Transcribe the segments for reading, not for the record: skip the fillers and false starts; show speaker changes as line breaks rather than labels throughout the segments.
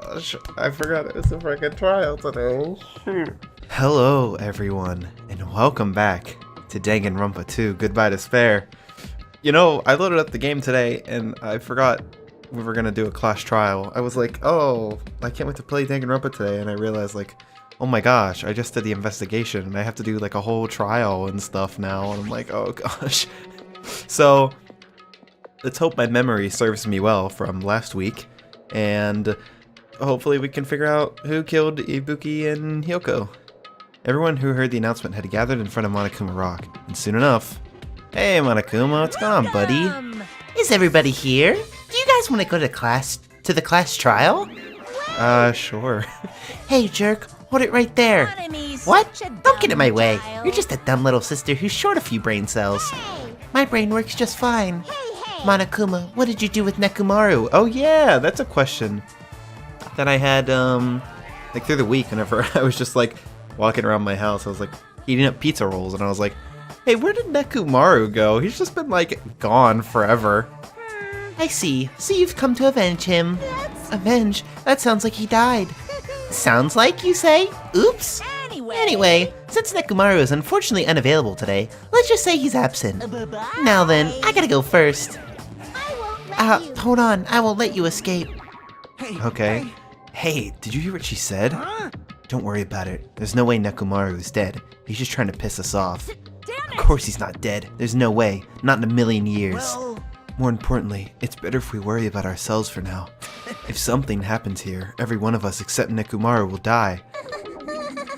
gosh, I forgot it was a freaking trial today. Shoot.
Hello, everyone, and welcome back to Danganronpa 2, Goodbye Despair. You know, I loaded up the game today, and I forgot we were gonna do a class trial. I was like, oh, I can't wait to play Danganronpa today, and I realized, like, oh my gosh, I just did the investigation, and I have to do, like, a whole trial and stuff now, and I'm like, oh gosh. So, let's hope my memory serves me well from last week, and hopefully we can figure out who killed Ibuki and Hyoko. Everyone who heard the announcement had gathered in front of Monokuma Rock, and soon enough... Hey Monokuma, what's going on, buddy?
Is everybody here? Do you guys want to go to the class trial?
Sure.
Hey jerk, hold it right there. What? Don't get in my way. You're just a dumb little sister who's short a few brain cells. My brain works just fine. Monokuma, what did you do with Nekomaru?
Oh yeah, that's a question that I had, like through the week whenever I was just like walking around my house. I was like eating up pizza rolls and I was like, hey, where did Nekomaru go? He's just been like gone forever.
I see. So you've come to avenge him. Avenge? That sounds like he died. Sounds like, you say? Oops. Anyway, since Nekomaru is unfortunately unavailable today, let's just say he's absent. Now then, I gotta go first. Hold on, I won't let you escape.
Okay. Hey, did you hear what she said? Don't worry about it. There's no way Nekomaru is dead. He's just trying to piss us off. Of course he's not dead. There's no way. Not in a million years. More importantly, it's better if we worry about ourselves for now. If something happens here, every one of us except Nekomaru will die.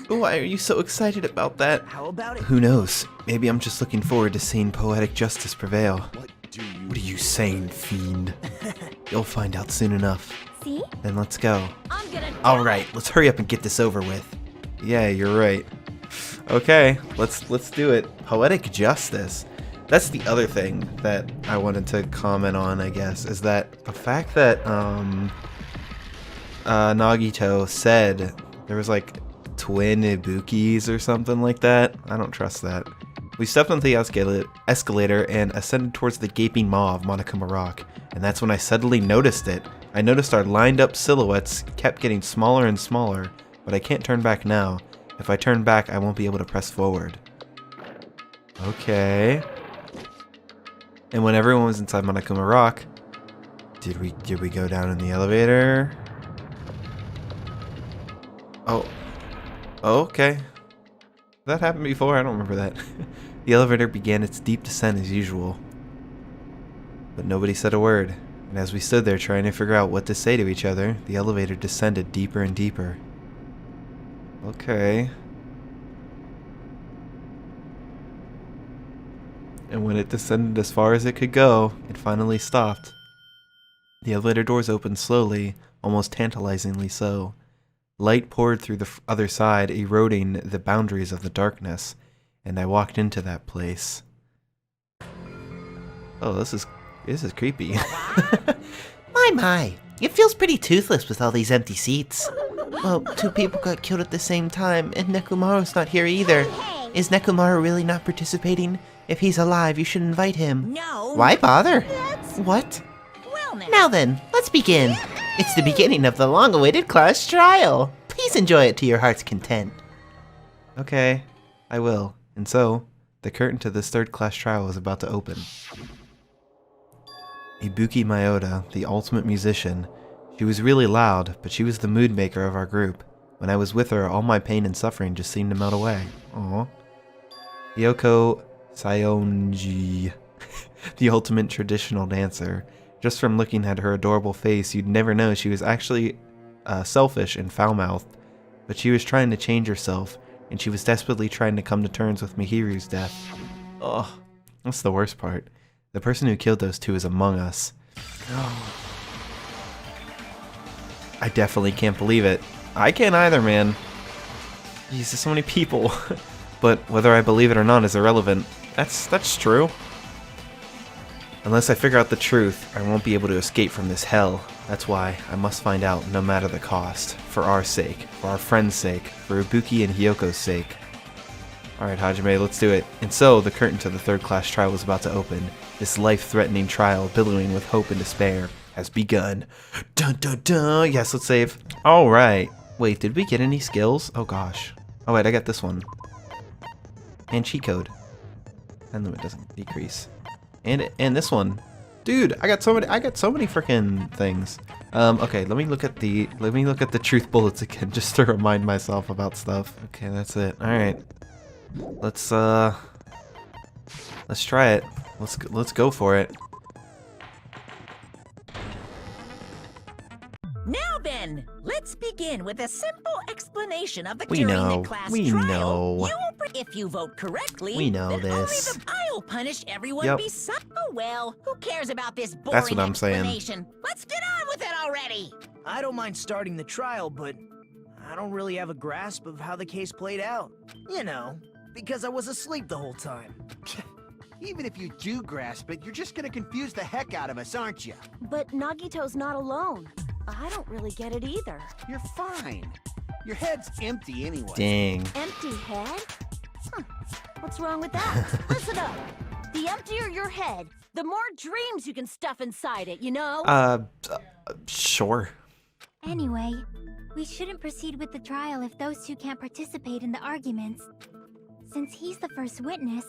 Why are you so excited about that?
How about it?
Who knows? Maybe I'm just looking forward to seeing poetic justice prevail. What are you saying, fiend? You'll find out soon enough.
See?
Then let's go. Alright, let's hurry up and get this over with. Yeah, you're right. Okay, let's do it. Poetic justice. That's the other thing that I wanted to comment on, I guess, is that the fact that Nagito said there was like twin Ibukis or something like that. I don't trust that. We stepped onto the escalator and ascended towards the gaping maw of Monokuma Rock, and that's when I suddenly noticed it. I noticed our lined up silhouettes kept getting smaller and smaller, but I can't turn back now. If I turn back, I won't be able to press forward. Okay. And when everyone was inside Monokuma Rock, did we go down in the elevator? Oh. Okay. That happened before? I don't remember that. The elevator began its deep descent as usual. But nobody said a word, and as we stood there trying to figure out what to say to each other, the elevator descended deeper and deeper. Okay. And when it descended as far as it could go, it finally stopped. The elevator doors opened slowly, almost tantalizingly so. Light poured through the other side, eroding the boundaries of the darkness, and I walked into that place. Oh, this is creepy.
My. It feels pretty toothless with all these empty seats. Well, two people got killed at the same time, and Nekomaru's not here either. Is Nekomaru really not participating? If he's alive, you should invite him.
No.
Why bother? What?
Well,
Now then, let's begin. It's the beginning of the long-awaited class trial. Please enjoy it to your heart's content.
Okay, I will. And so, the curtain to this third class trial is about to open. Ibuki Mayoda, the ultimate musician. She was really loud, but she was the mood maker of our group. When I was with her, all my pain and suffering just seemed to melt away. Aww. Hyoko Sayonji, the ultimate traditional dancer. Just from looking at her adorable face, you'd never know she was actually selfish and foul-mouthed. But she was trying to change herself, and she was desperately trying to come to terms with Mihiru's death. Ugh, that's the worst part. The person who killed those two is among us. I definitely can't believe it. I can't either, man. Jeez, there's so many people. But whether I believe it or not is irrelevant. That's true. Unless I figure out the truth, I won't be able to escape from this hell. That's why I must find out no matter the cost. For our sake, for our friend's sake, for Ibuki and Hyoko's sake. Alright, Hajime, let's do it. And so, the curtain to the third class trial was about to open. This life-threatening trial billowing with hope and despair. has begun. Dun dun dun. Yes, let's save. All right. Wait, did we get any skills? Oh gosh. Oh wait, I got this one. And cheat code. And limit doesn't decrease. And this one. Dude, I got so many freaking things. Okay, let me look at the truth bullets again just to remind myself about stuff. Okay, that's it. All right. Let's try it. Let's go for it.
Now then, let's begin with a simple explanation of the
We
during
know.
the class
We
trial.
know.
If you vote correctly,
We know
then
this.
only I'll punish everyone
Yep.
beside. Oh well, who cares about this boring
That's what I'm saying.
explanation? Let's get on with it already.
I don't mind starting the trial, but I don't really have a grasp of how the case played out. You know, because I was asleep the whole time.
Even if you do grasp it, you're just gonna confuse the heck out of us, aren't you?
But Nagito's not alone. I don't really get it either.
You're fine. Your head's empty anyway.
Dang.
Empty head? Huh. What's wrong with that? Listen up. The emptier your head, the more dreams you can stuff inside it, you know?
Sure.
Anyway, we shouldn't proceed with the trial if those two can't participate in the arguments. Since he's the first witness,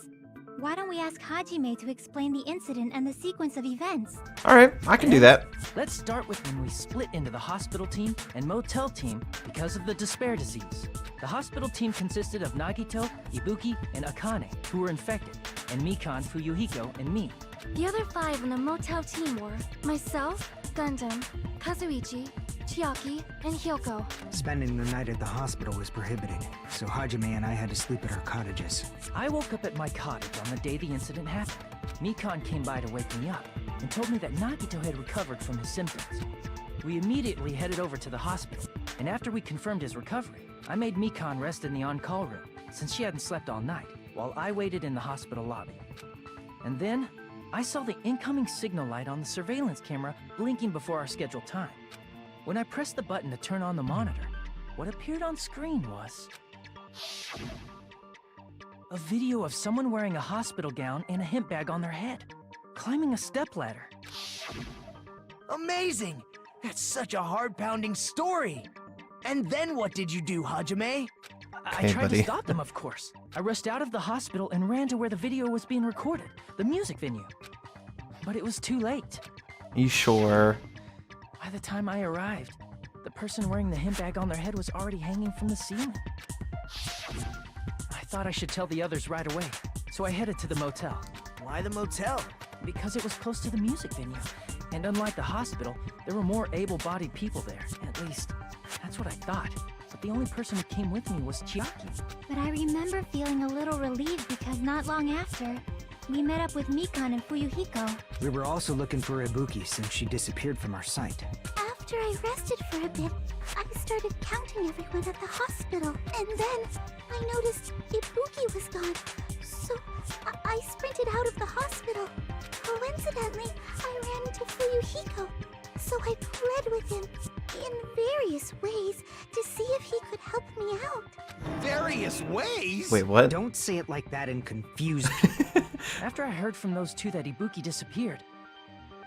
why don't we ask Hajime to explain the incident and the sequence of events?
All right, I can do that.
Let's start with when we split into the hospital team and motel team because of the despair disease. The hospital team consisted of Nagito, Ibuki, and Akane, who were infected, and Mikan, Fuyuhiko, and me.
The other 5 on the motel team were myself, Gundam, Kazuichi, Chiaki, and Hyoko.
Spending the night at the hospital was prohibited, so Hajime and I had to sleep at our cottages.
I woke up at my cottage on the day the incident happened. Mikan came by to wake me up and told me that Nagito had recovered from his symptoms. We immediately headed over to the hospital, and after we confirmed his recovery, I made Mikan rest in the on-call room, since she hadn't slept all night, while I waited in the hospital lobby. And then, I saw the incoming signal light on the surveillance camera blinking before our scheduled time. When I pressed the button to turn on the monitor, what appeared on screen was a video of someone wearing a hospital gown and a hemp bag on their head, climbing a stepladder.
Amazing! That's such a heart-pounding story! And then what did you do, Hajime?
I
Okay,
tried
buddy.
to stop them, of course. I rushed out of the hospital and ran to where the video was being recorded, the music venue. But it was too late.
You sure?
By the time I arrived, the person wearing the hemp bag on their head was already hanging from the ceiling. I thought I should tell the others right away, so I headed to the motel.
Why the motel?
Because it was close to the music venue. And unlike the hospital, there were more able-bodied people there. At least, that's what I thought. But the only person who came with me was Chiaki.
But I remember feeling a little relieved because not long after, we met up with Mikan and Fuyuhiko.
We were also looking for Ibuki since she disappeared from our sight.
After I rested for a bit, I started counting everyone at the hospital. And then I noticed Ibuki was gone. So I sprinted out of the hospital. Coincidentally, I ran into Fuyuhiko. So I pled with him in various ways to see if he could help me out.
Various ways?
Wait, what?
Don't say it like that and confuse people.
After I heard from those two that Ibuki disappeared,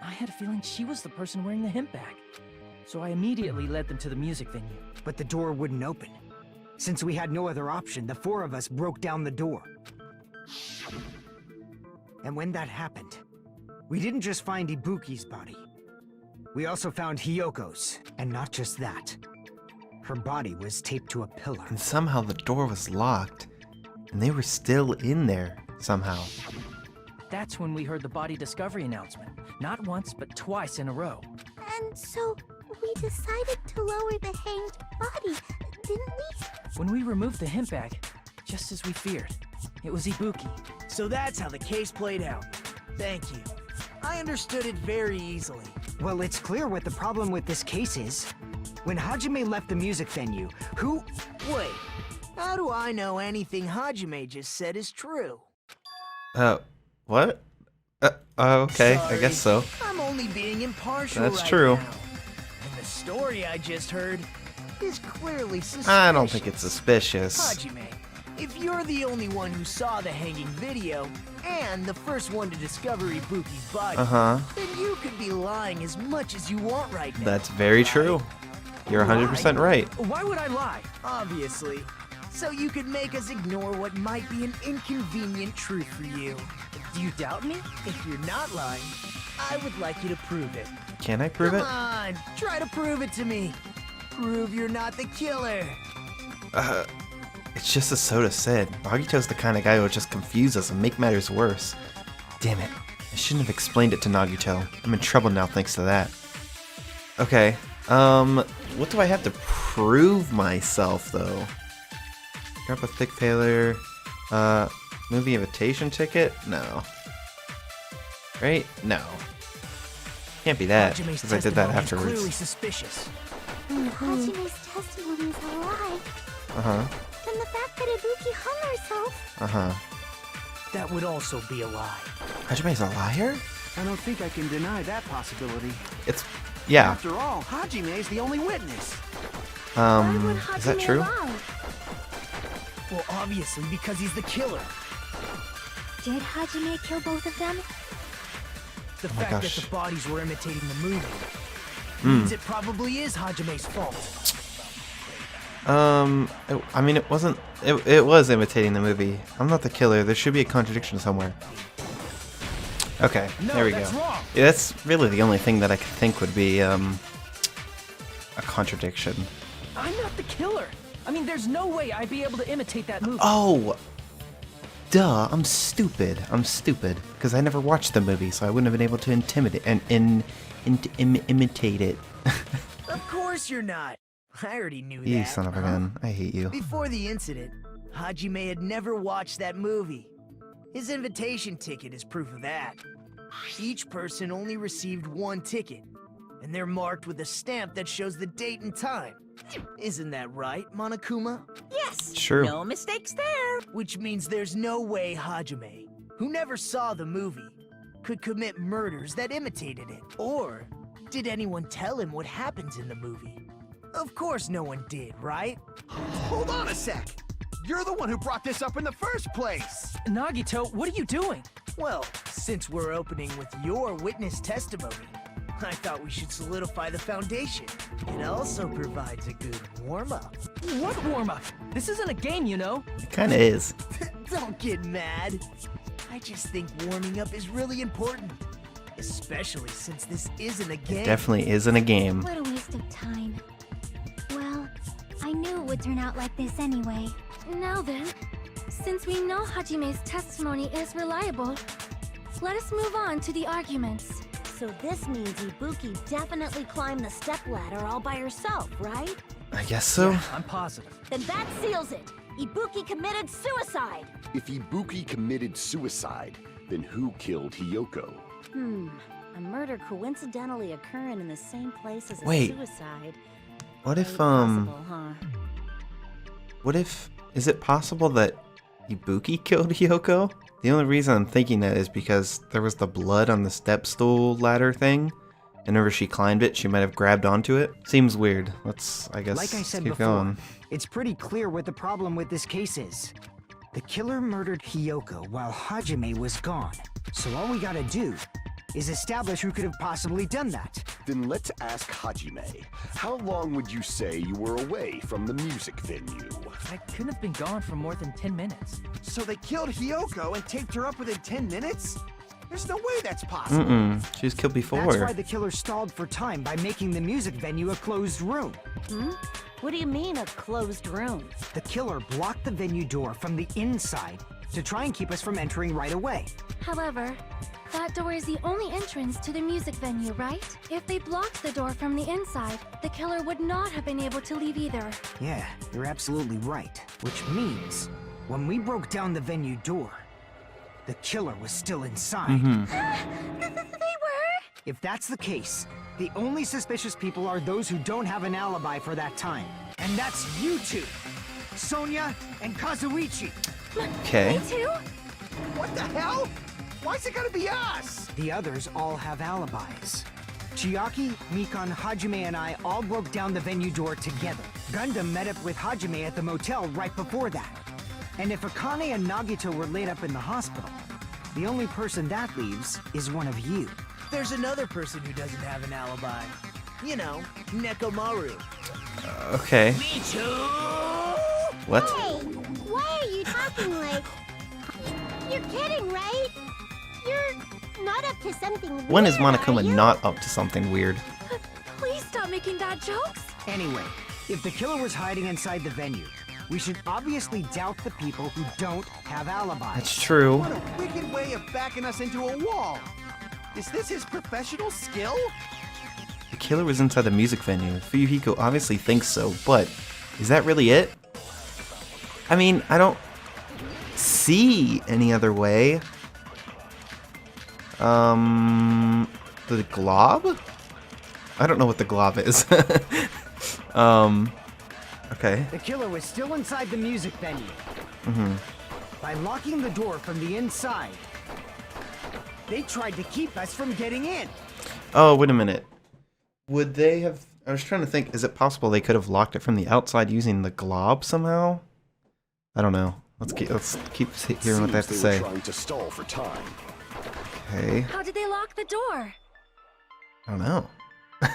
I had a feeling she was the person wearing the hemp bag. So I immediately led them to the music venue.
But the door wouldn't open. Since we had no other option, the 4 of us broke down the door. And when that happened, we didn't just find Ibuki's body. We also found Hyoko's, and not just that. Her body was taped to a pillar.
And somehow the door was locked, and they were still in there somehow.
That's when we heard the body discovery announcement. Not once, but twice in a row.
And so we decided to lower the hanged body, didn't we?
When we removed the hemp bag, just as we feared, it was Ibuki.
So that's how the case played out. Thank you. I understood it very easily. Well, it's clear what the problem with this case is. When Hajime left the music venue, who... Wait, how do I know anything Hajime just said is true?
What? Okay, I guess so.
I'm only being impartial
That's
right
true.
now. And the story I just heard is clearly suspicious.
I don't think it's suspicious.
Hajime, if you're the only one who saw the hanging video, and the first one to discover Ibuki's body, then you could be lying as much as you want right now.
That's very true. You're 100% right.
Why would I lie? Obviously. So you could make us ignore what might be an inconvenient truth for you. Do you doubt me? If you're not lying, I would like you to prove it.
Can I prove it?
Come on, try to prove it to me. Prove you're not the killer.
It's just as Soda said. Nagito's the kind of guy who will just confuse us and make matters worse. Damn it. I shouldn't have explained it to Nagito. I'm in trouble now thanks to that. Okay. What do I have to prove myself, though? Grab a thick paler. Movie invitation ticket? No. Right? No. Can't be that, because I did that afterwards.
Clearly suspicious.
Hajime's testimony is a lie. Then the fact that Ibuki hung herself.
That would also be a lie.
Hajime's a liar?
I don't think I can deny that possibility.
Yeah.
After all, Hajime is the only witness.
Is that true?
Well, obviously, because he's the killer.
Did Hajime kill both of them?
The fact that the bodies were imitating the movie means it probably is Hajime's fault.
I mean, it wasn't. It was imitating the movie. I'm not the killer. There should be a contradiction somewhere. Okay, there we go.
Wrong.
Yeah, that's really the only thing that I could think would be a contradiction.
I'm not the killer. I mean, there's no way I'd be able to imitate that movie.
Oh, duh! I'm stupid. Because I never watched the movie, so I wouldn't have been able to imitate it.
Of course you're not. I already knew that.
You son of a gun! I hate you.
Before the incident, Hajime had never watched that movie. His invitation ticket is proof of that. Each person only received one ticket, and they're marked with a stamp that shows the date and time. Isn't that right, Monokuma?
Yes.
True.
No mistakes there.
Which means there's no way Hajime, who never saw the movie, could commit murders that imitated it. Or did anyone tell him what happens in the movie? Of course no one did, right?
Hold on a sec. You're the one who brought this up in the first place.
Nagito, what are you doing?
Well, since we're opening with your witness testimony, I thought we should solidify the foundation. It also provides a good warm-up.
What warm-up? This isn't a game, you know.
It kind of is.
Don't get mad. I just think warming up is really important. Especially since this isn't a game.
It definitely isn't a game.
What a waste of time. Well, I knew it would turn out like this anyway.
Now then, since we know Hajime's testimony is reliable, let us move on to the arguments.
So this means Ibuki definitely climbed the stepladder all by herself, right?
I guess so.
Yeah, I'm positive.
Then that seals it. Ibuki committed suicide.
If Ibuki committed suicide, then who killed Hiyoko?
A murder coincidentally occurring in the same place as a
Wait.
suicide.
What if
Possible, huh?
What if, is it possible that Ibuki killed Hiyoko? The only reason I'm thinking that is because there was the blood on the step stool ladder thing, and whenever she climbed it, she might have grabbed onto it. Seems weird. Let's, I guess,
Like I said
keep
before,
going.
it's pretty clear what the problem with this case is. The killer murdered Hiyoko while Hajime was gone. So all we gotta do is establish who could have possibly done that.
Then let's ask Hajime. How long would you say you were away from the music venue?
I couldn't have been gone for more than 10 minutes.
So they killed Hiyoko and taped her up within 10 minutes? There's no way that's possible.
She was killed before.
That's why the killer stalled for time by making the music venue a closed room.
What do you mean, a closed room?
The killer blocked the venue door from the inside to try and keep us from entering right away.
However, that door is the only entrance to the music venue, right? If they blocked the door from the inside, the killer would not have been able to leave either.
Yeah, you're absolutely right. Which means, when we broke down the venue door, the killer was still inside.
They were?
If that's the case, the only suspicious people are those who don't have an alibi for that time. And that's you two, Sonia and Kazuichi.
Okay.
Me too?
What the hell? Why's it gotta be us?
The others all have alibis. Chiaki, Mikan, Hajime, and I all broke down the venue door together. Gundam met up with Hajime at the motel right before that. And if Akane and Nagito were laid up in the hospital, the only person that leaves is one of you.
There's another person who doesn't have an alibi. You know, Nekomaru.
Okay.
Me too!
What?
Hey, why are you talking like... You're kidding, right? You're not up to something weird,
When is
are
Monokuma
you?
not up to something weird?
Please stop making bad jokes.
Anyway, if the killer was hiding inside the venue, we should obviously doubt the people who don't have alibis.
That's true.
What a wicked way of backing us into a wall. Is this his professional skill?
The killer was inside the music venue. Fuyuhiko obviously thinks so, but is that really it? I mean, I don't see any other way. The glob? I don't know what the glob is. Okay.
The killer was still inside the music venue. By locking the door from the inside, they tried to keep us from getting in.
Oh, wait a minute. Would they have... I was trying to think, is it possible they could have locked it from the outside using the glob somehow? I don't know. Let's keep hearing what they have to
Seems
say.
they were trying to stall for time.
Okay.
How did they lock the door?
I don't know.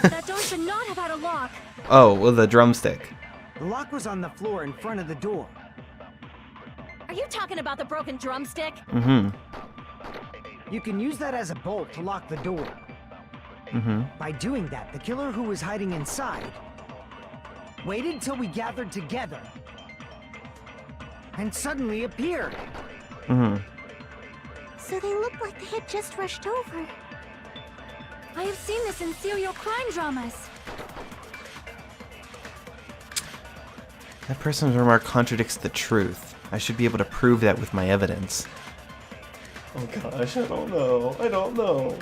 That door should not have had a lock.
Oh, well, the drumstick.
The lock was on the floor in front of the door.
Are you talking about the broken drumstick?
You can use that as a bolt to lock the door. By doing that, the killer who was hiding inside waited till we gathered together and suddenly appeared.
So they looked like they had just rushed over.
I have seen this in serial crime dramas.
That person's remark contradicts the truth. I should be able to prove that with my evidence. Oh gosh, I don't know. I don't know.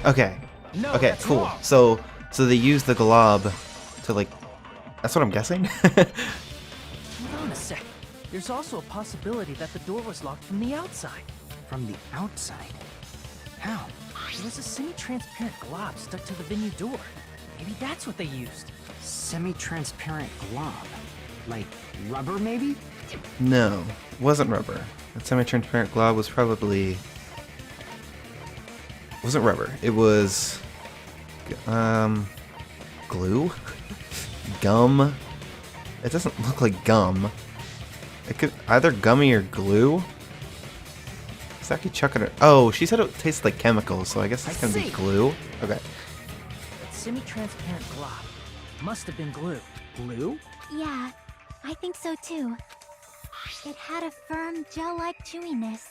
Okay.
No,
Okay,
that's
cool.
wrong.
So they use the glob to, like... That's what I'm guessing?
Hold on a sec. There's also a possibility that the door was locked from the outside.
From the outside? How?
There was a semi-transparent glob stuck to the venue door. Maybe that's what they used.
Semi-transparent glob? Like rubber, maybe?
No, it wasn't rubber. That semi-transparent glob was probably... wasn't rubber. It was... glue? Gum? It doesn't look like gum. It could either gummy or glue. Saki chucking it. Oh, she said it tastes like chemicals, so I guess it's gonna be glue. Okay.
That semi-transparent glob must have been glue.
Glue?
Yeah, I think so too. It had a firm, gel-like chewiness.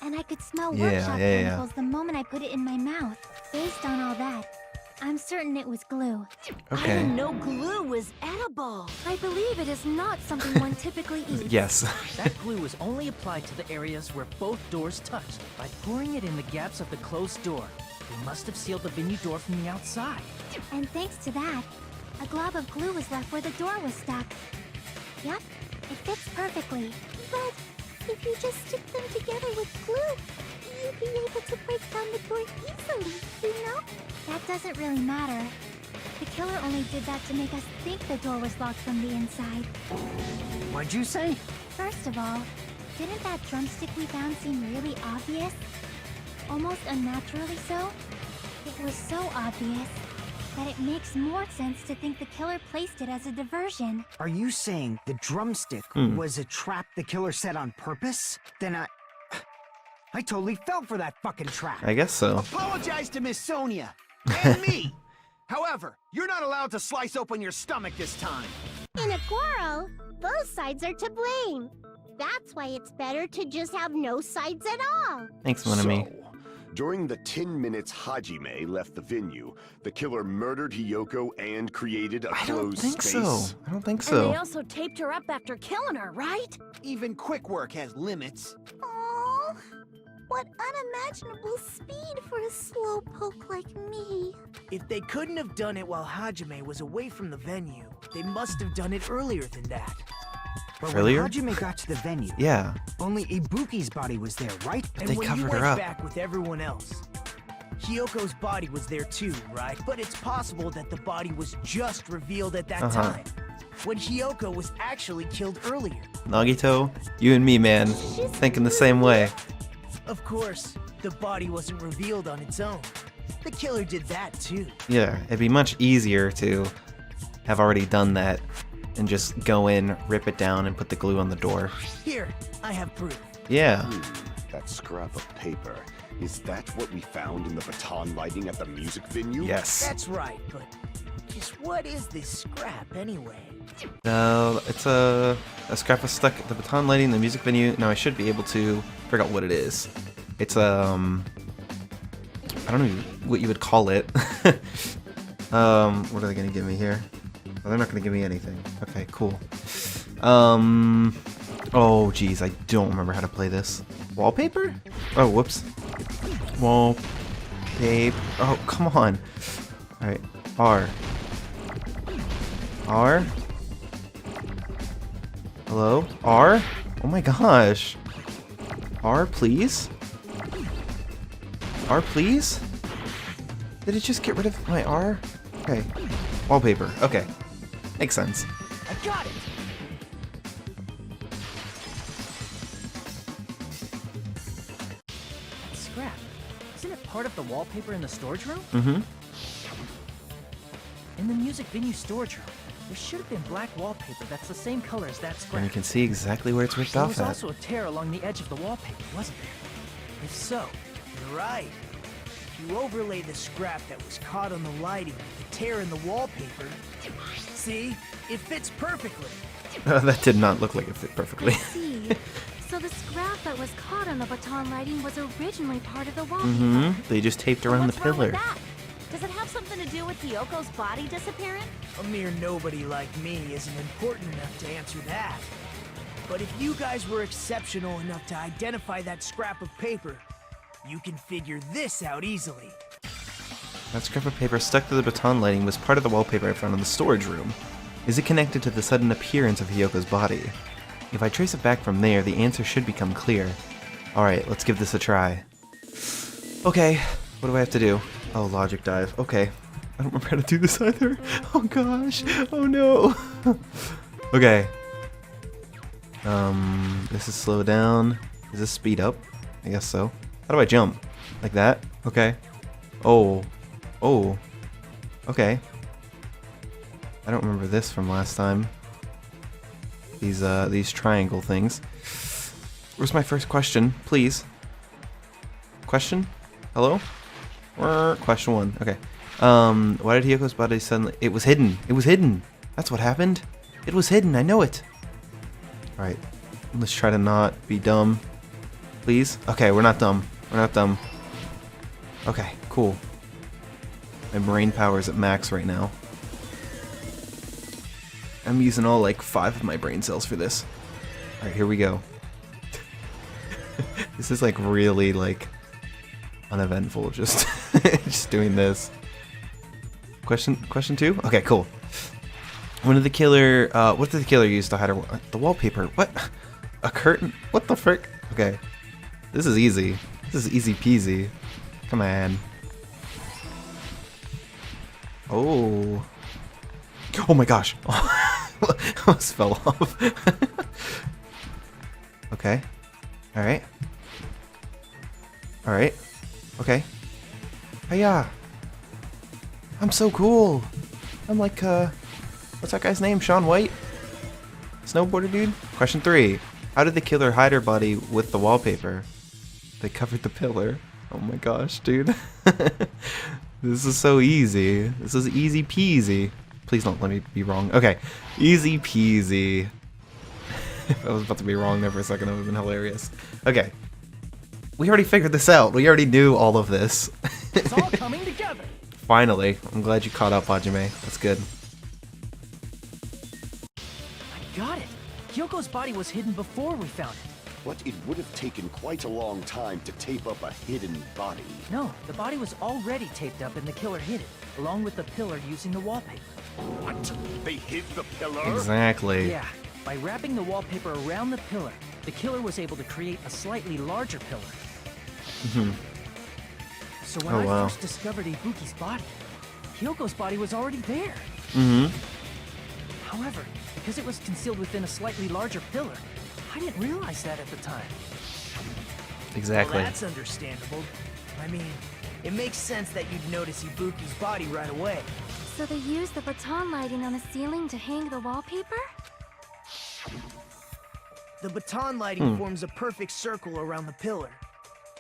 And I could smell workshop chemicals the moment I put it in my mouth. Based on all that, I'm certain it was glue.
I
Okay.
didn't know glue was edible.
I believe it is not something one typically eats.
Yes.
That glue was only applied to the areas where both doors touched. By pouring it in the gaps of the closed door, they must have sealed the venue door from the outside.
And thanks to that, a glob of glue was left where the door was stuck. Yep, it fits perfectly. But if you just stick them together with glue, you'd be able to break down the door easily, you know? That doesn't really matter. The killer only did that to make us think the door was locked from the inside.
What'd you say?
First of all, didn't that drumstick we found seem really obvious? Almost unnaturally so? It was so obvious that it makes more sense to think the killer placed it as a diversion.
Are you saying the drumstick was a trap the killer set on purpose? Then I totally fell for that fucking trap.
I guess so.
Apologize to Miss Sonia and me. However, you're not allowed to slice open your stomach this time.
In a quarrel, both sides are to blame. That's why it's better to just have no sides at all.
Thanks, Monami.
So, during the 10 minutes Hajime left the venue, the killer murdered Hiyoko and created a
I don't
closed
think
space.
so. I don't think
And they
so.
also taped her up after killing her, right?
Even quick work has limits.
Oh, what unimaginable speed for a slowpoke like me.
If they couldn't have done it while Hajime was away from the venue, they must have done it earlier than that.
But
Earlier?
when Hajime got to the venue,
Yeah.
only Ibuki's body was there, right?
And
They
when
covered
you
her
went
up.
back with everyone else. Hyoko's body was there too, right? But it's possible that the body was just revealed at that
Uh-huh.
time, when Hyoko was actually killed earlier.
Nagito, you and me, man, thinking the same way.
Of course, the body wasn't revealed on its own. The killer did that too.
Yeah, it'd be much easier to have already done that and just go in, rip it down, and put the glue on the door.
Here, I have proof.
Yeah.
That scrap of paper. Is that what we found in the baton lighting at the music venue?
Yes.
That's right, but just what is this scrap anyway?
It's a scrap of stuck at the baton lighting, the music venue. Now I should be able to figure out what it is. It's I don't know what you would call it. What are they gonna give me here? Oh, they're not gonna give me anything. Okay, cool. Oh geez, I don't remember how to play this. Wallpaper? Oh, whoops. Wallpaper. Oh, come on. All right, R. Hello? R? Oh my gosh. R, please? R, please? Did it just get rid of my R? Okay. Wallpaper. Okay. Makes sense.
I got it! That scrap. Isn't it part of the wallpaper in the storage room?
Mm-hmm.
In the music venue storage room, there should have been black wallpaper that's the same color as that scrap.
And you can see exactly where it's ripped
There
off
was
at.
also a tear along the edge of the wallpaper, wasn't there?
If so, you're right. If you overlay the scrap that was caught on the lighting with the tear in the wallpaper, see? It fits perfectly.
That did not look like it fit perfectly.
See, so the scrap that was caught on the baton lighting was originally part of the wallpaper.
Mm-hmm. They just taped around the
What's wrong with
pillar.
that? Does it have something to do with Hyoko's body disappearing?
A mere nobody like me isn't important enough to answer that. But if you guys were exceptional enough to identify that scrap of paper, you can figure this out easily.
That scrap of paper stuck to the baton lighting was part of the wallpaper I found in the storage room. Is it connected to the sudden appearance of Hyoko's body? If I trace it back from there, the answer should become clear. Alright, let's give this a try. Okay, what do I have to do? Oh, logic dive. Okay. I don't remember how to do this either. Oh gosh. Oh no. Okay. This is slow down. Is this speed up? I guess so. How do I jump? Like that? Okay. Oh. Oh. Okay. I don't remember this from last time. These triangle things. Where's my first question? Please. Question? Hello? Question 1. Okay. Why did Hyoko's body suddenly... It was hidden. It was hidden. That's what happened. It was hidden. I know it. Alright. Let's try to not be dumb. Please? Okay, we're not dumb. We're not dumb. Okay, cool. My brain power is at max right now. I'm using all like 5 of my brain cells for this. Alright, here we go. This is like really like uneventful, just just doing this. Question 2? Okay, cool. What did the killer use to hide the wallpaper? What? A curtain? What the frick? Okay. This is easy. This is easy peasy. Come on. Oh. Oh my gosh. Almost fell off. Okay. Alright. Alright. Okay. Hiya! I'm so cool! I'm like, what's that guy's name? Shaun White? Snowboarder dude? Question 3. How did the killer hide her body with the wallpaper? They covered the pillar. Oh my gosh, dude. This is so easy. This is easy peasy. Please don't let me be wrong. Okay. Easy peasy. If I was about to be wrong there for a second, that would have been hilarious. Okay. We already figured this out. We already knew all of this.
It's all coming together.
Finally. I'm glad you caught up, Hajime. That's good.
I got it. Hyoko's body was hidden before we found it.
But it would have taken quite a long time to tape up a hidden body.
No, the body was already taped up and the killer hid it, along with the pillar using the wallpaper.
What? They hid the pillar?
Exactly.
Yeah, by wrapping the wallpaper around the pillar, the killer was able to create a slightly larger pillar. So when I first discovered Ibuki's body, Hyoko's body was already there.
Mm-hmm.
However, because it was concealed within a slightly larger pillar, I didn't realize that at the time.
Exactly.
Well, that's understandable. I mean, it makes sense that you'd notice Ibuki's body right away.
So they used the baton lighting on the ceiling to hang the wallpaper?
The baton lighting forms a perfect circle around the pillar.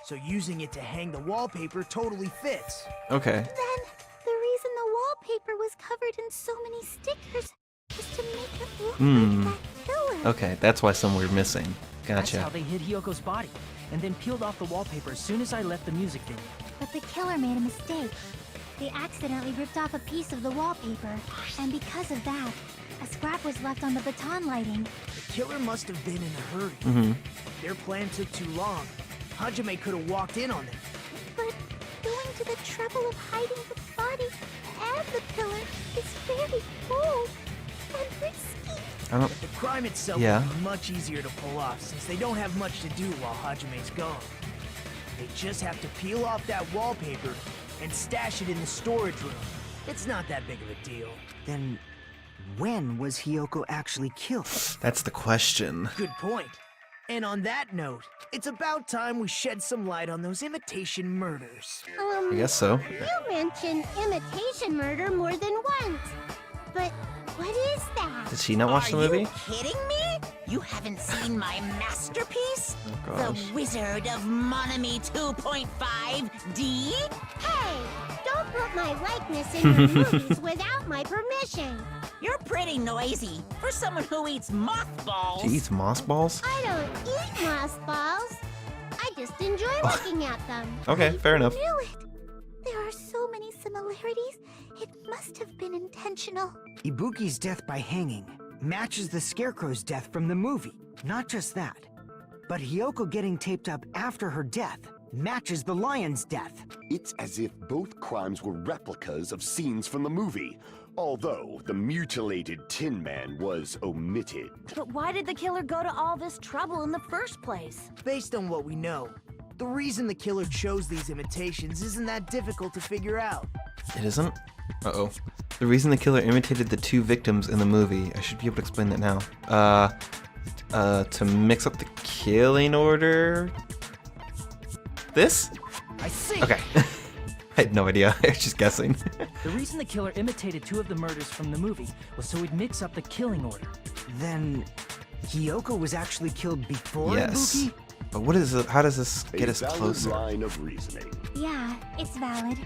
So using it to hang the wallpaper totally fits.
Okay.
Then, the reason the wallpaper was covered in so many stickers was to make it look like that pillar.
Okay, that's why some were missing.
That's
Gotcha.
how they hid Hyoko's body, and then peeled off the wallpaper as soon as I left the music venue.
But the killer made a mistake. They accidentally ripped off a piece of the wallpaper, and because of that, a scrap was left on the baton lighting.
The killer must have been in a hurry. Their plan took too long. Hajime could have walked in on them.
But going to the trouble of hiding the body and the pillar is very bold and risky.
But the crime itself would be much easier to pull off since they don't have much to do while Hajime's gone. They just have to peel off that wallpaper and stash it in the storage room. It's not that big of a deal.
Then, when was Hyoko actually killed?
That's the question.
Good point. And on that note, it's about time we shed some light on those imitation murders.
I guess so.
You mentioned imitation murder more than once. But what is that?
Did she not watch the movie?
Are you kidding me? You haven't seen my masterpiece?
Oh,
The
gosh.
Wizard of Monami 2.5D?
Hey, don't put my likeness in your movies without my permission.
You're pretty noisy for someone who eats mothballs.
She eats moss balls?
I don't eat mothballs. I just enjoy looking at them.
Okay, fair enough.
I knew it. There are so many similarities. It must have been intentional.
Ibuki's death by hanging matches the Scarecrow's death from the movie. Not just that, but Hyoko getting taped up after her death matches the lion's death.
It's as if both crimes were replicas of scenes from the movie, although the mutilated Tin Man was omitted.
But why did the killer go to all this trouble in the first place?
Based on what we know, the reason the killer chose these imitations isn't that difficult to figure out.
It isn't? Uh-oh. The reason the killer imitated the two victims in the movie, I should be able to explain that now. To mix up the killing order? This?
I see.
Okay. I had no idea. I was just guessing.
The reason the killer imitated two of the murders from the movie was so he'd mix up the killing order.
Then, Hyoko was actually killed before
Yes.
Ibuki?
But what is it? How does this get us
A valid
closer?
line of reasoning.
Yeah, it's valid.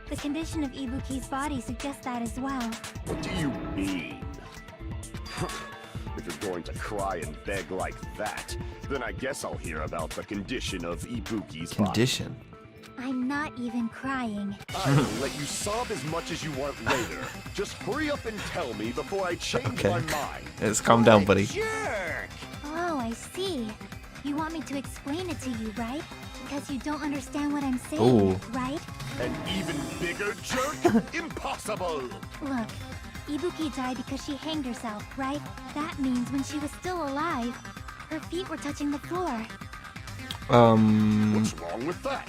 The condition of Ibuki's body suggests that as well.
What do you mean? If you're going to cry and beg like that, then I guess I'll hear about the condition of Ibuki's body.
Condition?
I'm not even crying.
I will let you sob as much as you want later. Just hurry up and tell me before I change my mind.
Let's calm down, buddy.
Oh, I see. You want me to explain it to you, right? Because you don't understand what I'm saying,
Ooh.
right?
An even bigger jerk? Impossible!
Look, Ibuki died because she hanged herself, right? That means when she was still alive, her feet were touching the floor.
What's wrong with that?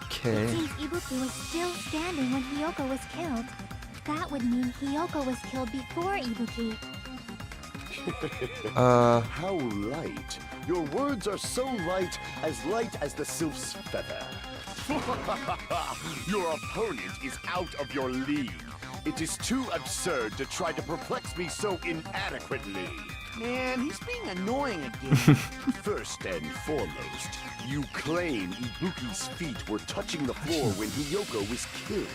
Okay.
It seems Ibuki was still standing when Hyoko was killed. That would mean Hyoko was killed before Ibuki.
How light. Your words are so light as the sylph's feather. Your opponent is out of your league. It is too absurd to try to perplex me so inadequately.
Man, he's being annoying again.
First and foremost, you claim Ibuki's feet were touching the floor when Hyoko was killed.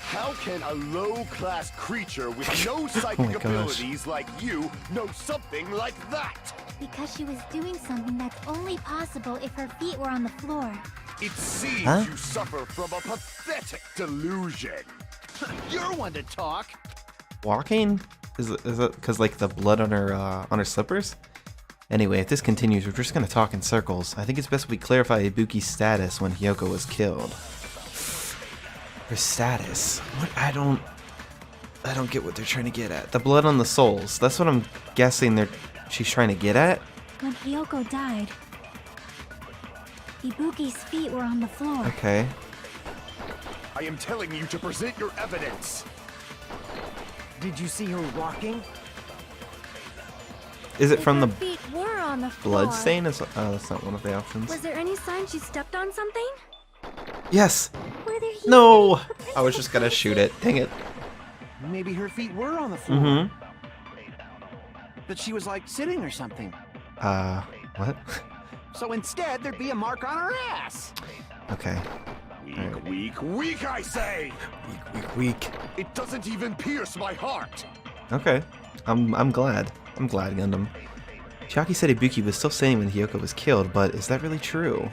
How can a low-class creature with no psychic
gosh.
abilities like you know something like that?
Because she was doing something that's only possible if her feet were on the floor.
It seems you suffer from a pathetic delusion.
You're one to talk.
Walking? Is it because like the blood on her slippers? Anyway, if this continues, we're just gonna talk in circles. I think it's best we clarify Ibuki's status when Hyoko was killed. Her status? What? I don't get what they're trying to get at. The blood on the soles. That's what I'm guessing she's trying to get at.
When Hyoko died, Ibuki's feet were on the floor.
Okay.
I am telling you to present your evidence.
Did you see her walking?
Is it from the
feet were on the floor.
blood stain? That's not one of the options.
Was there any sign she stepped on something?
Yes.
Were there
No. I was just gonna shoot it. Dang it.
Maybe her feet were on the floor.
Mm-hmm.
But she was like sitting or something.
What?
So instead, there'd be a mark on her ass.
Okay.
Weak, I say!
Weak.
It doesn't even pierce my heart!
Okay. I'm glad. I'm glad, Gundam. Chiaki said Ibuki was still standing when Hiyoko was killed, but is that really true?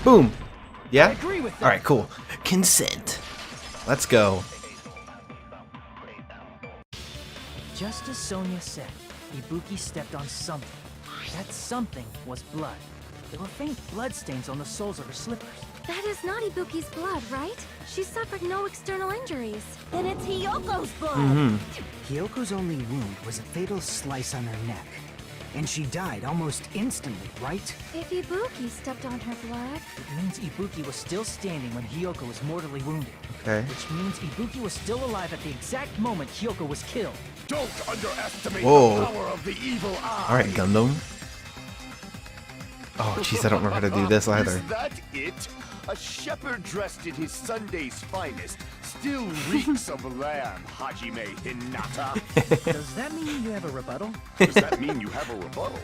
Boom! Yeah?
I agree with that.
Alright, cool. Consent. Let's go.
Just as Sonia said, Ibuki stepped on something. That something was blood. There were faint bloodstains on the soles of her slippers.
That is not Ibuki's blood, right? She suffered no external injuries.
Then it's Hiyoko's blood.
Mm-hmm.
Hyoko's only wound was a fatal slice on her neck. And she died almost instantly, right?
If Ibuki stepped on her blood...
It means Ibuki was still standing when Hiyoko was mortally wounded.
Okay.
Which means Ibuki was still alive at the exact moment Hiyoko was killed.
Don't underestimate
Whoa.
the power of the evil eye!
Alright, Gundam. Oh, jeez, I don't know how to do this either.
Is that it? A shepherd dressed in his Sunday's finest still reeks of lamb, Hajime Hinata.
Does that mean you have a rebuttal?
Does that mean you have a rebuttal?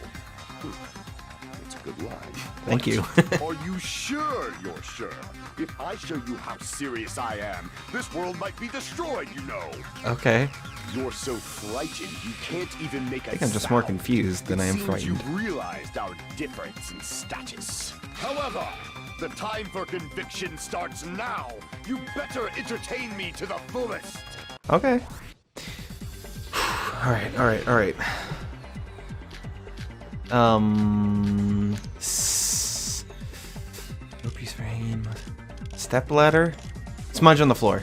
That's a good line.
Thank you.
Are you sure you're sure? If I show you how serious I am, this world might be destroyed, you know.
Okay.
You're so frightened you can't even make a
I think I'm just more
sound.
confused than I am
It seems
frightened.
You've realized our difference in status. However, the time for conviction starts now. You better entertain me to the fullest.
Okay. Alright. Rupees for hanging. Step ladder. Smudge on the floor.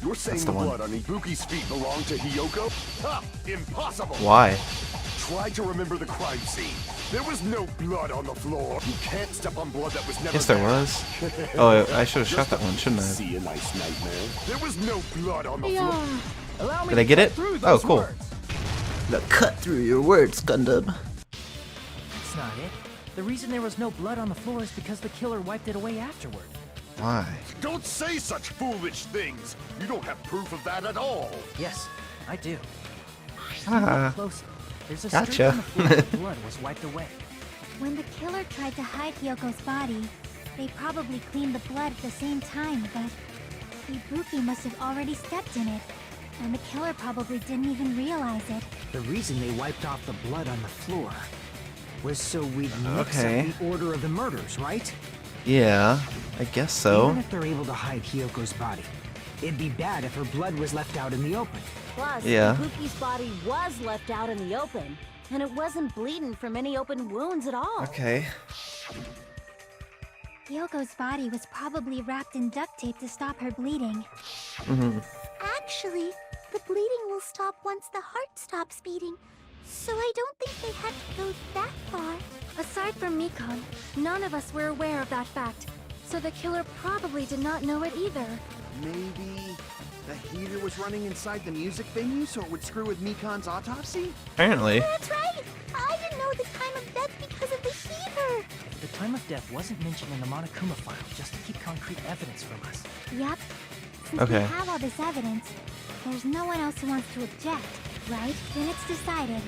You're saying
That's
the
the one.
blood on Ibuki's feet belonged to Hiyoko? Ha! Impossible!
Why?
Try to remember the crime scene. There was no blood on the floor. You can't step on blood that was never
Yes, there was. Oh, I should have shot that one, shouldn't I?
See a nice nightmare. There was no blood on the
Yeah.
floor.
Allow me
Did
to
I get
cut
it?
through
Oh,
those
cool.
words.
Now cut through your words, Gundam.
That's not it. The reason there was no blood on the floor is because the killer wiped it away afterward.
Why?
Don't say such foolish things. You don't have proof of that at all.
Yes, I do.
Ah.
Closer. There's a
Gotcha.
streak on the floor where blood was wiped away.
When the killer tried to hide Hyoko's body, they probably cleaned the blood at the same time, but Ibuki must have already stepped in it, and the killer probably didn't even realize it.
The reason they wiped off the blood on the floor was so we'd mix
Okay.
up the order of the murders, right?
Yeah, I guess so.
Even if they're able to hide Hyoko's body, it'd be bad if her blood was left out in the open.
Plus,
Yeah.
Ibuki's body was left out in the open, and it wasn't bleeding from any open wounds at all.
Okay.
Hyoko's body was probably wrapped in duct tape to stop her bleeding.
Mm-hmm.
Actually, the bleeding will stop once the heart stops beating, so I don't think they had to go that far.
Aside from Mikon, none of us were aware of that fact, so the killer probably did not know it either.
Maybe the heater was running inside the music venue so it would screw with Mikon's autopsy?
Apparently.
That's right! I didn't know the time of death because of the heater!
The time of death wasn't mentioned in the Monokuma file just to keep concrete evidence from us.
Yep. Since
Okay.
we have all this evidence, there's no one else who wants to object, right? Then it's decided.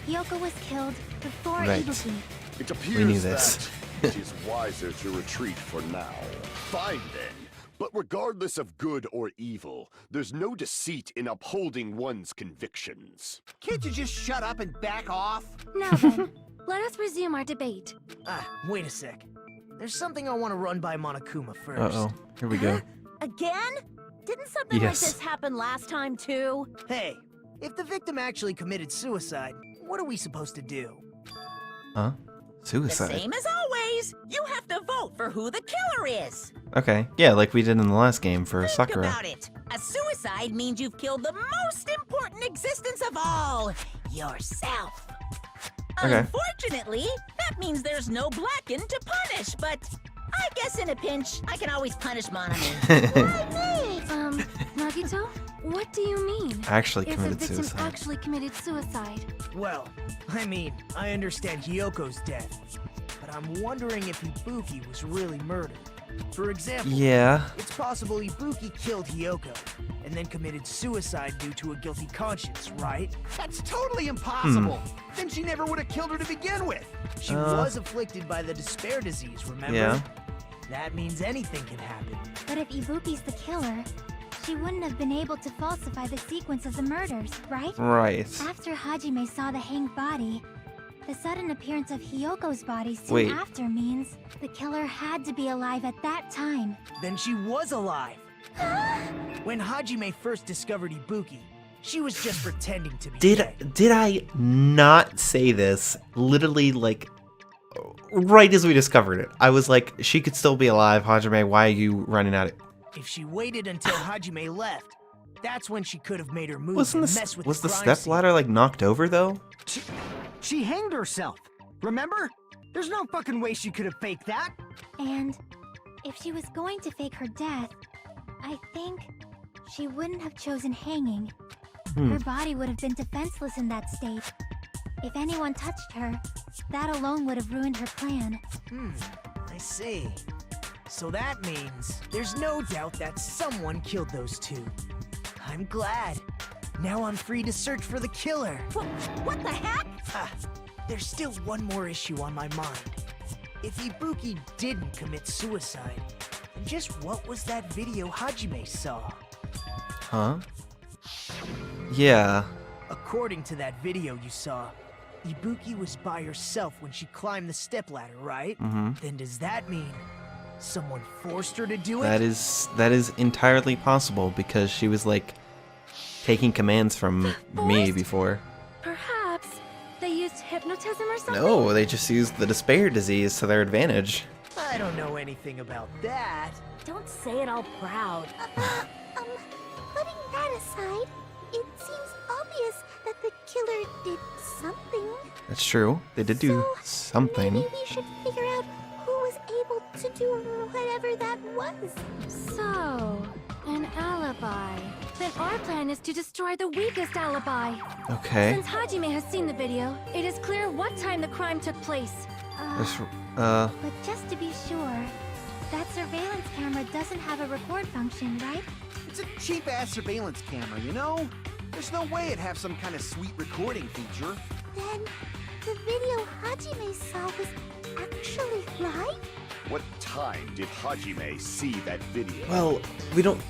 Hyoko was killed before
Right.
Ibuki.
It appears
We knew this.
that it is wiser to retreat for now. Fine then. But regardless of good or evil, there's no deceit in upholding one's convictions.
Can't you just shut up and back off?
Now then, let us resume our debate.
Wait a sec. There's something I want to run by Monokuma first.
Uh-oh. Here we go.
Again? Didn't something
Yes.
like this happen last time too?
Hey, if the victim actually committed suicide, what are we supposed to do?
Huh?
The
Suicide.
same as always. You have to vote for who the killer is.
Okay. Yeah, like we did in the last game for
Think
Sakura.
about it. A suicide means you've killed the most important existence of all, yourself.
Okay.
Unfortunately, that means there's no Blacken to punish, but I guess in a pinch, I can always punish Monomi.
Nagito, what do you mean?
Actually
If
committed
the victim
suicide.
actually committed suicide.
Well, I mean, I understand Hyoko's death, but I'm wondering if Ibuki was really murdered. For example,
Yeah.
it's possible Ibuki killed Hyoko and then committed suicide due to a guilty conscience, right?
That's totally impossible. Then she never would have killed her to begin with.
She was afflicted by the despair disease, remember?
Yeah.
That means anything can happen.
But if Ibuki's the killer, she wouldn't have been able to falsify the sequence of the murders, right?
Right.
After Hajime saw the hanged body, the sudden appearance of Hyoko's body soon
Wait.
after means the killer had to be alive at that time.
Then she was alive. When Hajime first discovered Ibuki, she was just pretending to be dead.
Did I not say this literally like right as we discovered it? I was like, she could still be alive, Hajime. Why are you running at it?
If she waited until Hajime left, that's when she could have made her move
Was
and
the
mess with
was the
crime
step
scene.
ladder like knocked over though?
She hanged herself. Remember? There's no fucking way she could have faked that.
And if she was going to fake her death, I think she wouldn't have chosen hanging. Her body would have been defenseless in that state. If anyone touched her, that alone would have ruined her plan.
I see. So that means there's no doubt that someone killed those two. I'm glad. Now I'm free to search for the killer.
What the heck?
There's still one more issue on my mind. If Ibuki didn't commit suicide, then just what was that video Hajime saw?
Huh? Yeah.
According to that video you saw, Ibuki was by herself when she climbed the stepladder, right? Then does that mean someone forced her to do it?
That is entirely possible because she was like taking commands from me before.
Perhaps they used hypnotism or something?
No, they just used the despair disease to their advantage.
I don't know anything about that.
Don't say it all proud.
Putting that aside, it seems obvious that the killer did something.
That's true. They did do something.
Maybe we should figure out who was able to do whatever that was.
So, an alibi. Then our plan is to destroy the weakest alibi.
Okay.
Since Hajime has seen the video, it is clear what time the crime took place.
But just to be sure, that surveillance camera doesn't have a record function, right?
It's a cheap-ass surveillance camera, you know? There's no way it'd have some kind of sweet recording feature.
Then the video Hajime saw was actually live?
What time did Hajime see that video?
Well, we don't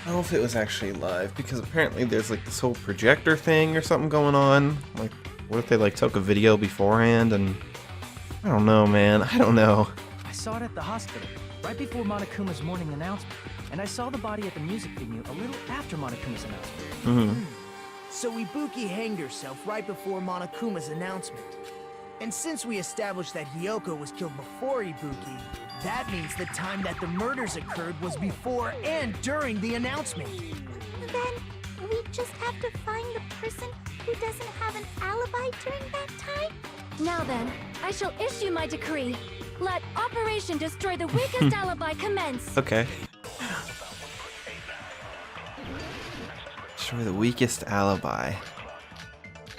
know if it was actually live because apparently there's like this whole projector thing or something going on. Like, what if they like took a video beforehand and I don't know, man. I don't know.
I saw it at the hospital, right before Monokuma's morning announcement. And I saw the body at the music venue a little after Monokuma's announcement.
So Ibuki hanged herself right before Monokuma's announcement. And since we established that Hyoko was killed before Ibuki, that means the time that the murders occurred was before and during the announcement.
Then we just have to find the person who doesn't have an alibi during that time?
Now then, I shall issue my decree. Let Operation Destroy the Weakest Alibi commence.
Okay. Destroy the weakest alibi.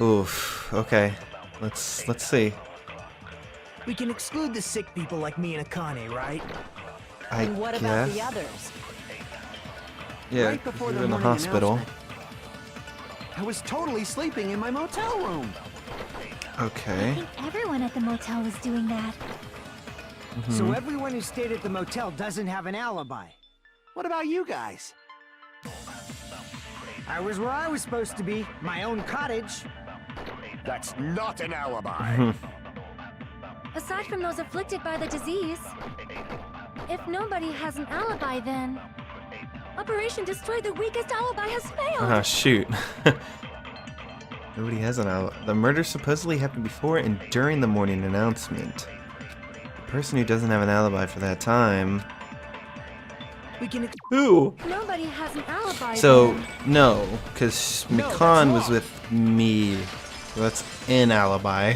Oof. Okay. Let's see.
We can exclude the sick people like me and Akane, right?
I
And what
guess.
about the others?
Yeah,
Right before
you're
the
in the
morning
hospital.
announcement, I was totally sleeping in my motel room.
I
Okay.
think everyone at the motel was doing that.
So everyone who stayed at the motel doesn't have an alibi.
What about you guys?
I was where I was supposed to be, my own cottage.
That's not an alibi.
Aside from those afflicted by the disease, if nobody has an alibi, then Operation Destroy the Weakest Alibi has failed.
Ah, shoot. Nobody has an alibi. The murder supposedly happened before and during the morning announcement. The person who doesn't have an alibi for that time.
We can
Who?
Nobody has an alibi.
So,
then.
no, because
No,
Mikan
that's
was with me. So that's an alibi,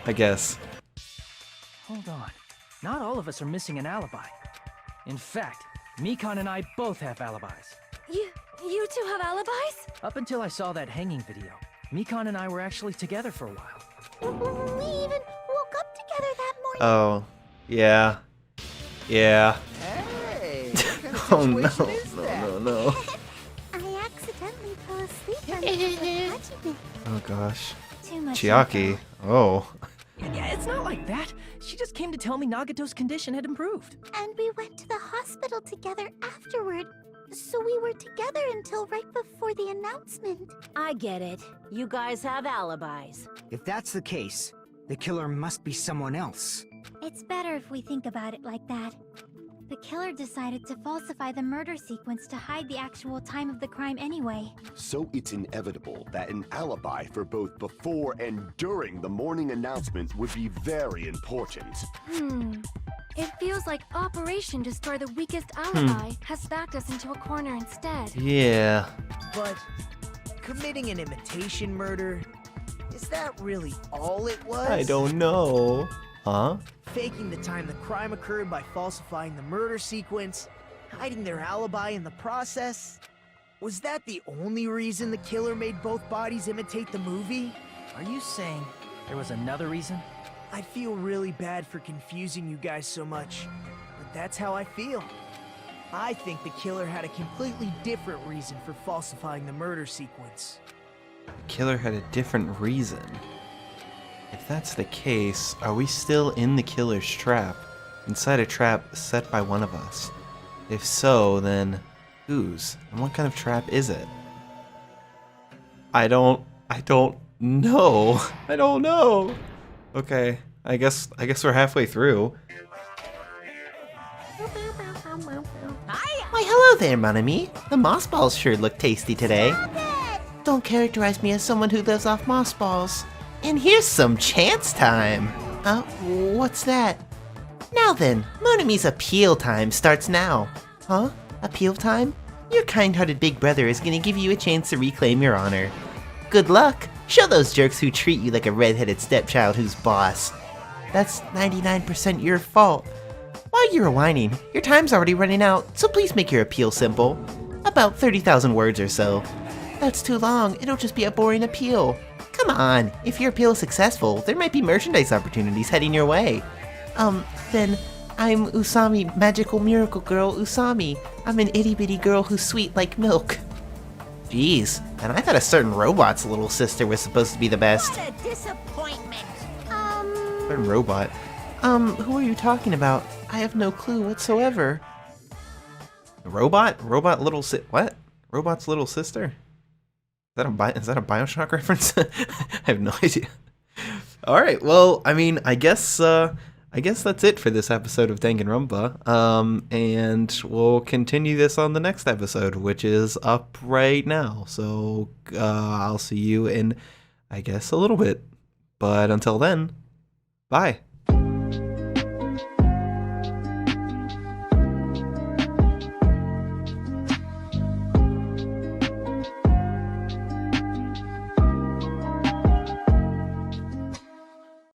I guess.
Hold on. Not all of us are missing an alibi. In fact, Mikan and I both have alibis.
You two have alibis?
Up until I saw that hanging video, Mikan and I were actually together for a while.
We even woke up together that morning.
Oh, yeah. Yeah.
Hey,
Oh no, no.
I accidentally fell asleep on Hajime.
Oh gosh.
Too much
Chiaki. Oh.
Yeah, it's not like that. She just came to tell me Nagato's condition had improved.
And we went to the hospital together afterward. So we were together until right before the announcement.
I get it. You guys have alibis.
If that's the case, the killer must be someone else.
It's better if we think about it like that. The killer decided to falsify the murder sequence to hide the actual time of the crime anyway.
So it's inevitable that an alibi for both before and during the morning announcement would be very important.
It feels like Operation Destroy the Weakest Alibi has backed us into a corner instead.
Yeah.
But committing an imitation murder, is that really all it was?
I don't know. Huh?
Faking the time the crime occurred by falsifying the murder sequence, hiding their alibi in the process? Was that the only reason the killer made both bodies imitate the movie?
Are you saying there was another reason?
I feel really bad for confusing you guys so much, but that's how I feel. I think the killer had a completely different reason for falsifying the murder sequence.
The killer had a different reason. If that's the case, are we still in the killer's trap? Inside a trap set by one of us? If so, then whose? And what kind of trap is it? I don't know. I don't know. Okay, I guess we're halfway through.
Why, hello there, mon ami. The moss balls sure look tasty today. Don't characterize me as someone who lives off moss balls. And here's some chance time. What's that? Now then, mon ami's appeal time starts now. Huh? Appeal time? Your kind-hearted big brother is gonna give you a chance to reclaim your honor. Good luck. Show those jerks who treat you like a red-headed stepchild who's boss. That's 99% your fault. While you're whining, your time's already running out, so please make your appeal simple. About 30,000 words or so. That's too long, it'll just be a boring appeal. Come on, if your appeal is successful, there might be merchandise opportunities heading your way. Then, I'm Usami, magical miracle girl Usami. I'm an itty-bitty girl who's sweet like milk. Jeez, and I thought a certain robot's little sister was supposed to be the best.
What a disappointment.
Certain robot.
Who are you talking about? I have no clue whatsoever.
A robot? Robot little what? Robot's little sister? Is that a BioShock reference? I have no idea. All right. Well, I mean, I guess that's it for this episode of Danganronpa. And we'll continue this on the next episode, which is up right now. So I'll see you in, I guess, a little bit. But until then, bye.